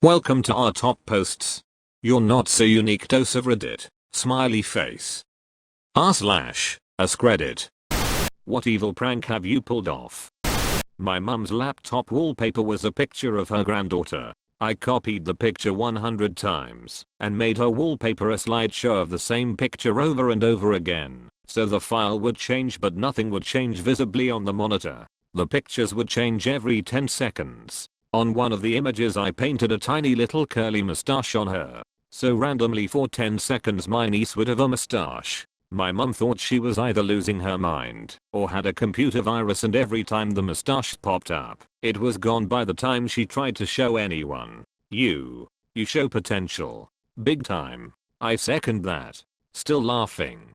Welcome to our top posts. Your not so unique dose of Reddit. Smiley face. AskReddit. What evil prank have you pulled off? My mum's laptop wallpaper was a picture of her granddaughter. I copied the picture 100 times and made her wallpaper a slideshow of the same picture over and over again, so the file would change but nothing would change visibly on the monitor. The pictures would change every 10 seconds. On one of the images I painted a tiny little curly mustache on her. So randomly for 10 seconds my niece would have a mustache. My mum thought she was either losing her mind or had a computer virus, and every time the mustache popped up, it was gone by the time she tried to show anyone. You show potential. Big time. I second that. Still laughing.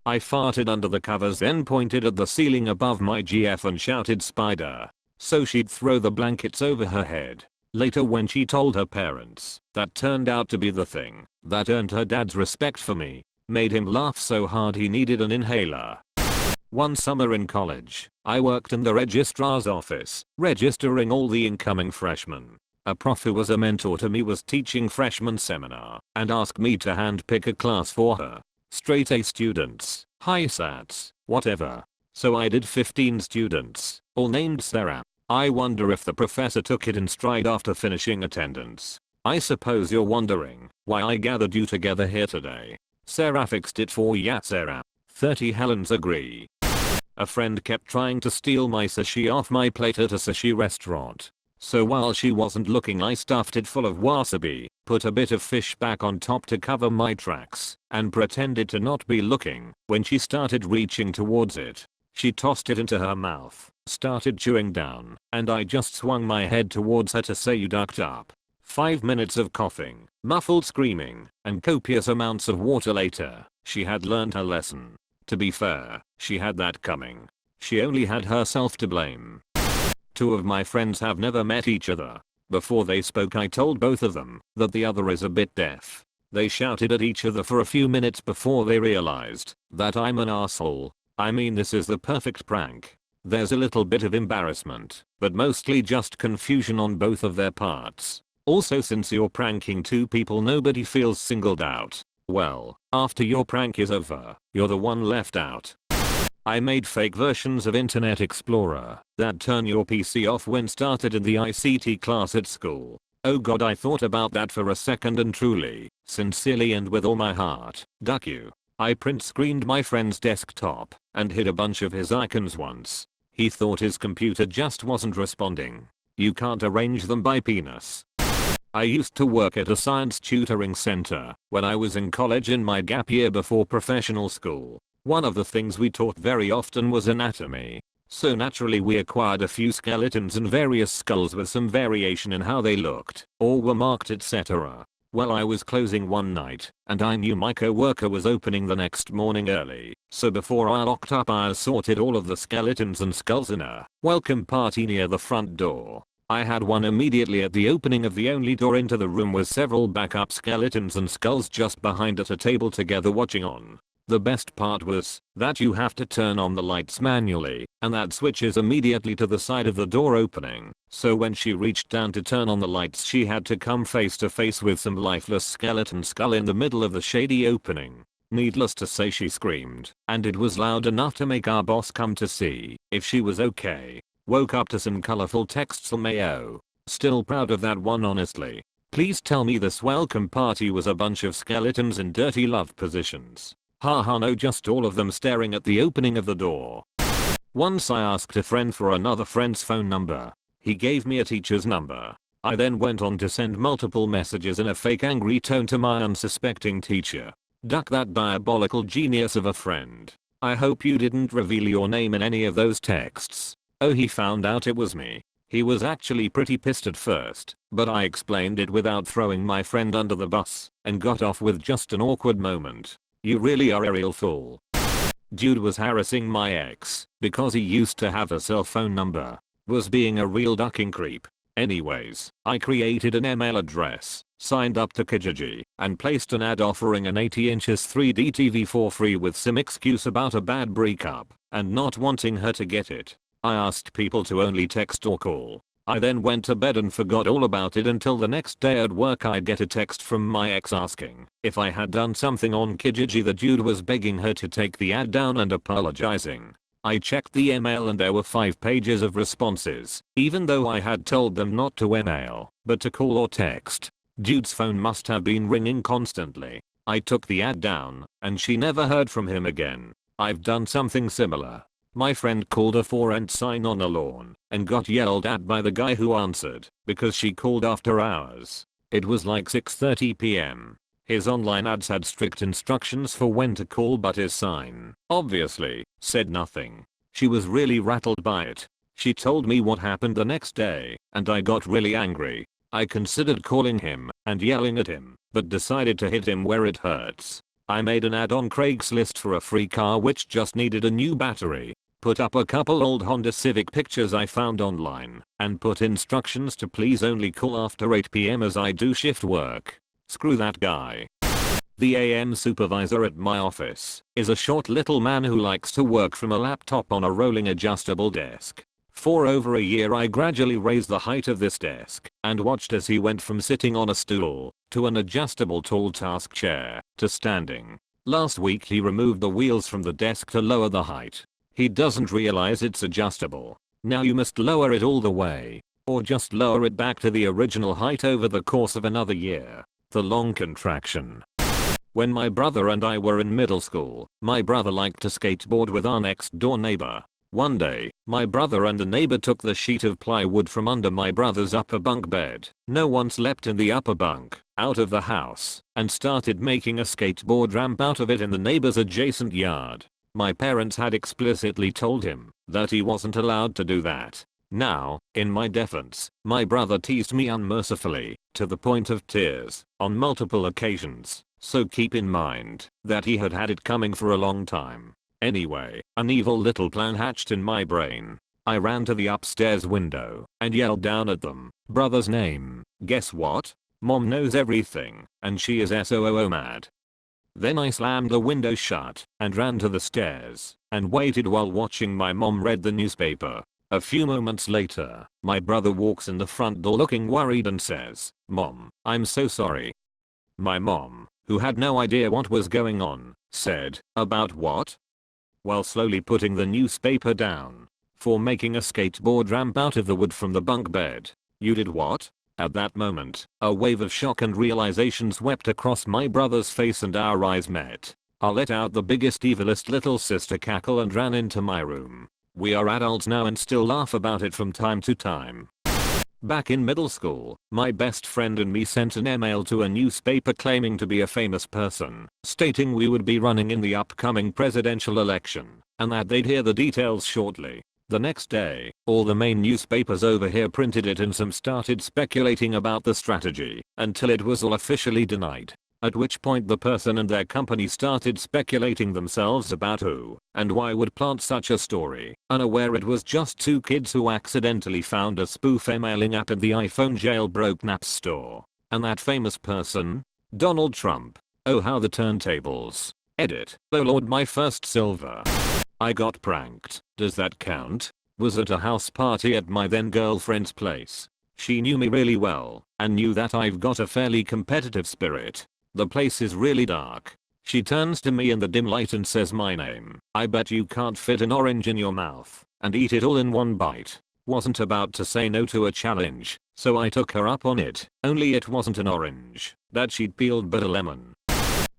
I farted under the covers, then pointed at the ceiling above my GF and shouted "Spider," so she'd throw the blankets over her head. Later, when she told her parents, that turned out to be the thing that earned her dad's respect for me. Made him laugh so hard he needed an inhaler. One summer in college, I worked in the registrar's office, registering all the incoming freshmen. A prof who was a mentor to me was teaching freshman seminar and asked me to handpick a class for her. Straight A students, high sats, whatever. So I did 15 students, all named Sarah. I wonder if the professor took it in stride after finishing attendance. I suppose you're wondering why I gathered you together here today. Sarah fixed it for ya, Sarah. 30 Helens agree. A friend kept trying to steal my sushi off my plate at a sushi restaurant. So while she wasn't looking, I stuffed it full of wasabi, put a bit of fish back on top to cover my tracks, and pretended to not be looking. When she started reaching towards it, she tossed it into her mouth, started chewing down, and I just swung my head towards her to say "You ducked up." 5 minutes of coughing, muffled screaming, and copious amounts of water later, she had learned her lesson. To be fair, she had that coming. She only had herself to blame. Two of my friends have never met each other. Before they spoke, I told both of them that the other is a bit deaf. They shouted at each other for a few minutes before they realized that I'm an asshole. I mean, this is the perfect prank. There's a little bit of embarrassment, but mostly just confusion on both of their parts. Also, since you're pranking two people, nobody feels singled out. Well, after your prank is over, you're the one left out. I made fake versions of Internet Explorer that turn your PC off when started in the ICT class at school. Oh god, I thought about that for a second, and truly, sincerely, and with all my heart, duck you. I print screened my friend's desktop and hid a bunch of his icons once. He thought his computer just wasn't responding. You can't arrange them by penis. I used to work at a science tutoring center when I was in college in my gap year before professional school. One of the things we taught very often was anatomy. So naturally we acquired a few skeletons and various skulls with some variation in how they looked or were marked, etc. Well, I was closing one night and I knew my co-worker was opening the next morning early. So before I locked up, I assorted all of the skeletons and skulls in a welcome party near the front door. I had one immediately at the opening of the only door into the room, with several backup skeletons and skulls just behind at a table together watching on. The best part was that you have to turn on the lights manually, and that switches immediately to the side of the door opening. So when she reached down to turn on the lights, she had to come face to face with some lifeless skeleton skull in the middle of the shady opening. Needless to say, she screamed, and it was loud enough to make our boss come to see if she was okay. Woke up to some colorful texts from Mayo. Still proud of that one, honestly. Please tell me this welcome party was a bunch of skeletons in dirty love positions. Haha, no, just all of them staring at the opening of the door. Once I asked a friend for another friend's phone number. He gave me a teacher's number. I then went on to send multiple messages in a fake angry tone to my unsuspecting teacher. Duck that diabolical genius of a friend. I hope you didn't reveal your name in any of those texts. Oh, he found out it was me. He was actually pretty pissed at first, but I explained it without throwing my friend under the bus and got off with just an awkward moment. You really are a real fool. Dude was harassing my ex because he used to have a cell phone number. Was being a real ducking creep. Anyways, I created an email address, signed up to Kijiji, and placed an ad offering an 80 inches 3D TV for free with some excuse about a bad breakup and not wanting her to get it. I asked people to only text or call. I then went to bed and forgot all about it until the next day at work. I'd get a text from my ex asking if I had done something on Kijiji. The dude was begging her to take the ad down and apologizing. I checked the email and there were 5 pages of responses, even though I had told them not to email, but to call or text. Dude's phone must have been ringing constantly. I took the ad down, and she never heard from him again. I've done something similar. My friend called a for rent sign on a lawn and got yelled at by the guy who answered because she called after hours. It was like 6:30 p.m. His online ads had strict instructions for when to call, but his sign, obviously, said nothing. She was really rattled by it. She told me what happened the next day, and I got really angry. I considered calling him and yelling at him, but decided to hit him where it hurts. I made an ad on Craigslist for a free car which just needed a new battery. Put up a couple old Honda Civic pictures I found online, and put instructions to please only call after 8 p.m. as I do shift work. Screw that guy. The AM supervisor at my office is a short little man who likes to work from a laptop on a rolling adjustable desk. For over a year I gradually raised the height of this desk and watched as he went from sitting on a stool to an adjustable tall task chair to standing. Last week he removed the wheels from the desk to lower the height. He doesn't realize it's adjustable. Now you must lower it all the way, or just lower it back to the original height over the course of another year. The long contraction. When my brother and I were in middle school, my brother liked to skateboard with our next door neighbor. One day, my brother and the neighbor took the sheet of plywood from under my brother's upper bunk bed. No one slept in the upper bunk, out of the house, and started making a skateboard ramp out of it in the neighbor's adjacent yard. My parents had explicitly told him that he wasn't allowed to do that. Now, in my defense, my brother teased me unmercifully, to the point of tears, on multiple occasions, so keep in mind that he had had it coming for a long time. Anyway, an evil little plan hatched in my brain. I ran to the upstairs window and yelled down at them, "Brother's name, guess what? Mom knows everything, and she is SOOO mad." Then I slammed the window shut and ran to the stairs and waited while watching my mom read the newspaper. A few moments later, my brother walks in the front door looking worried and says, "Mom, I'm so sorry." My mom, who had no idea what was going on, said, "About what?" While slowly putting the newspaper down. "For making a skateboard ramp out of the wood from the bunk bed." "You did what?" At that moment, a wave of shock and realization swept across my brother's face and our eyes met. I let out the biggest evilest little sister cackle and ran into my room. We are adults now and still laugh about it from time to time. Back in middle school, my best friend and me sent an email to a newspaper claiming to be a famous person, stating we would be running in the upcoming presidential election, and that they'd hear the details shortly. The next day, all the main newspapers over here printed it and some started speculating about the strategy, until it was all officially denied. At which point the person and their company started speculating themselves about who and why would plant such a story, unaware it was just 2 kids who accidentally found a spoof emailing app at the iPhone jailbroke Naps store. And that famous person? Donald Trump. Oh, how the turntables. Edit. Oh lord, my first silver. I got pranked. Does that count? Was at a house party at my then girlfriend's place. She knew me really well and knew that I've got a fairly competitive spirit. The place is really dark. She turns to me in the dim light and says my name. "I bet you can't fit an orange in your mouth and eat it all in one bite." Wasn't about to say no to a challenge, so I took her up on it, only it wasn't an orange that she'd peeled but a lemon.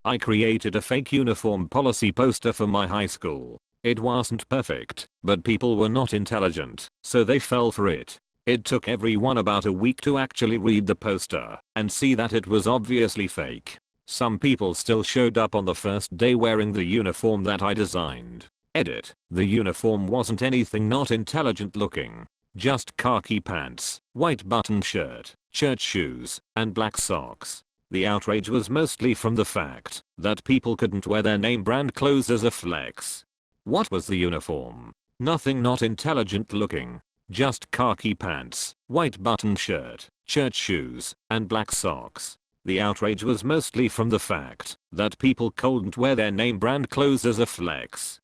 I created a fake uniform policy poster for my high school. It wasn't perfect, but people were not intelligent, so they fell for it. It took everyone about a week to actually read the poster and see that it was obviously fake. Some people still showed up on the first day wearing the uniform that I designed. Edit. The uniform wasn't anything not intelligent looking. Just khaki pants, white button shirt, church shoes, and black socks. The outrage was mostly from the fact that people couldn't wear their name brand clothes as a flex. What was the uniform? Nothing not intelligent looking. Just khaki pants, white button shirt, church shoes, and black socks. The outrage was mostly from the fact that people couldn't wear their name brand clothes as a flex.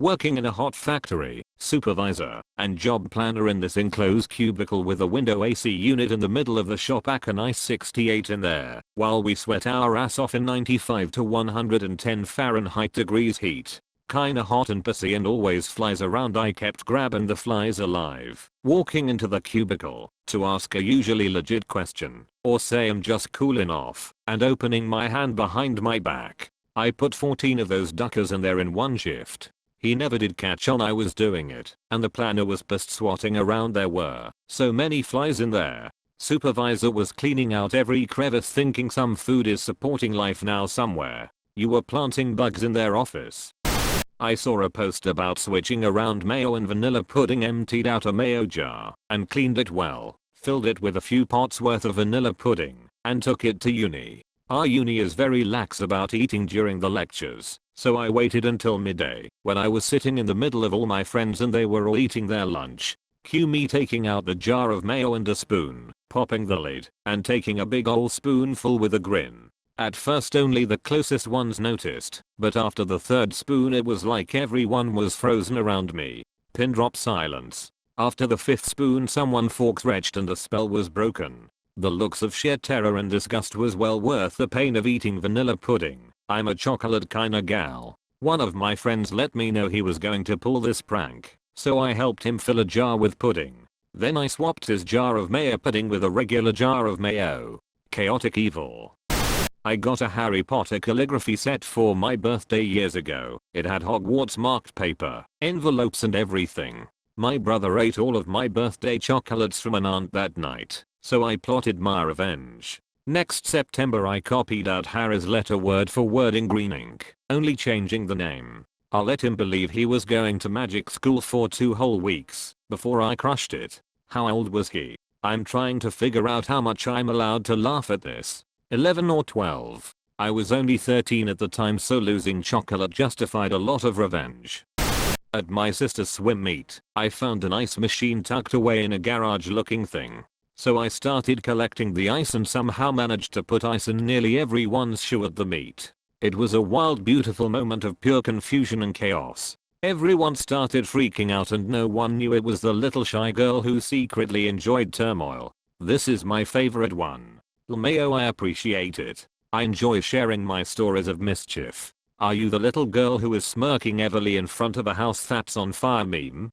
Working in a hot factory, supervisor, and job planner in this enclosed cubicle with a window AC unit in the middle of the shop, back a nice 68 in there, while we sweat our ass off in 95 to 110 Fahrenheit degrees heat. Kinda hot and pissy and always flies around. I kept grabbing the flies alive, walking into the cubicle to ask a usually legit question, or say I'm just cooling off, and opening my hand behind my back. I put 14 of those duckers in there in one shift. He never did catch on I was doing it, and the planner was pissed swatting around. There were so many flies in there. Supervisor was cleaning out every crevice thinking some food is supporting life now somewhere. You were planting bugs in their office. I saw a post about switching around mayo and vanilla pudding. Emptied out a mayo jar and cleaned it well, filled it with a few pots worth of vanilla pudding, and took it to uni. Our uni is very lax about eating during the lectures, so I waited until midday when I was sitting in the middle of all my friends and they were all eating their lunch. Cue me taking out the jar of mayo and a spoon, popping the lid, and taking a big ol' spoonful with a grin. At first only the closest ones noticed, but after the third spoon it was like everyone was frozen around me. Pin drop silence. After the fifth spoon someone fork retched and the spell was broken. The looks of sheer terror and disgust was well worth the pain of eating vanilla pudding. I'm a chocolate kinda gal. One of my friends let me know he was going to pull this prank, so I helped him fill a jar with pudding. Then I swapped his jar of mayo pudding with a regular jar of mayo. Chaotic evil. I got a Harry Potter calligraphy set for my birthday years ago. It had Hogwarts marked paper, envelopes and everything. My brother ate all of my birthday chocolates from an aunt that night, so I plotted my revenge. Next September I copied out Harry's letter word for word in green ink, only changing the name. I let him believe he was going to magic school for 2 whole weeks before I crushed it. How old was he? I'm trying to figure out how much I'm allowed to laugh at this. 11 or 12. I was only 13 at the time, so losing chocolate justified a lot of revenge. At my sister's swim meet, I found an ice machine tucked away in a garage looking thing. So I started collecting the ice and somehow managed to put ice in nearly everyone's shoe at the meet. It was a wild, beautiful moment of pure confusion and chaos. Everyone started freaking out and no one knew it was the little shy girl who secretly enjoyed turmoil. This is my favorite one. Mayo, I appreciate it. I enjoy sharing my stories of mischief. Are you the little girl who is smirking heavily in front of a house that's on fire meme?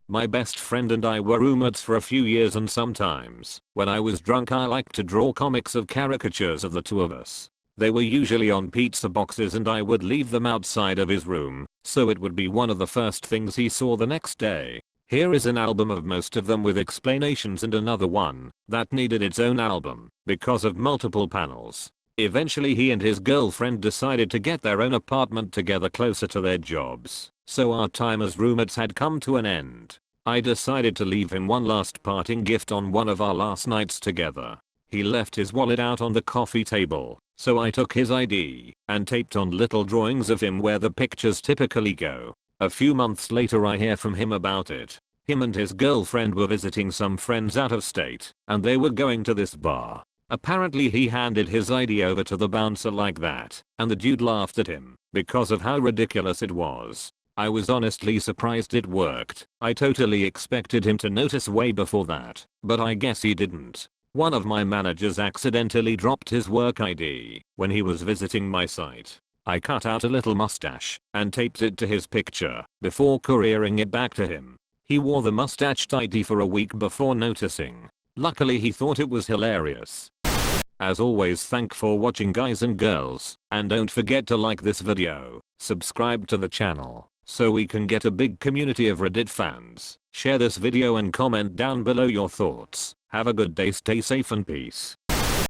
My best friend and I were roommates for a few years, and sometimes, when I was drunk, I liked to draw comics of caricatures of the two of us. They were usually on pizza boxes and I would leave them outside of his room, so it would be one of the first things he saw the next day. Here is an album of most of them with explanations and another one that needed its own album because of multiple panels. Eventually he and his girlfriend decided to get their own apartment together closer to their jobs, so our time as roommates had come to an end. I decided to leave him one last parting gift on one of our last nights together. He left his wallet out on the coffee table, so I took his ID and taped on little drawings of him where the pictures typically go. A few months later I hear from him about it. Him and his girlfriend were visiting some friends out of state, and they were going to this bar. Apparently he handed his ID over to the bouncer like that, and the dude laughed at him because of how ridiculous it was. I was honestly surprised it worked. I totally expected him to notice way before that, but I guess he didn't. One of my managers accidentally dropped his work ID when he was visiting my site. I cut out a little mustache and taped it to his picture before couriering it back to him. He wore the mustached ID for a week before noticing. Luckily he thought it was hilarious. As always, thank for watching guys and girls, and don't forget to like this video, subscribe to the channel, so we can get a big community of Reddit fans. Share this video and comment down below your thoughts. Have a good day, stay safe and peace.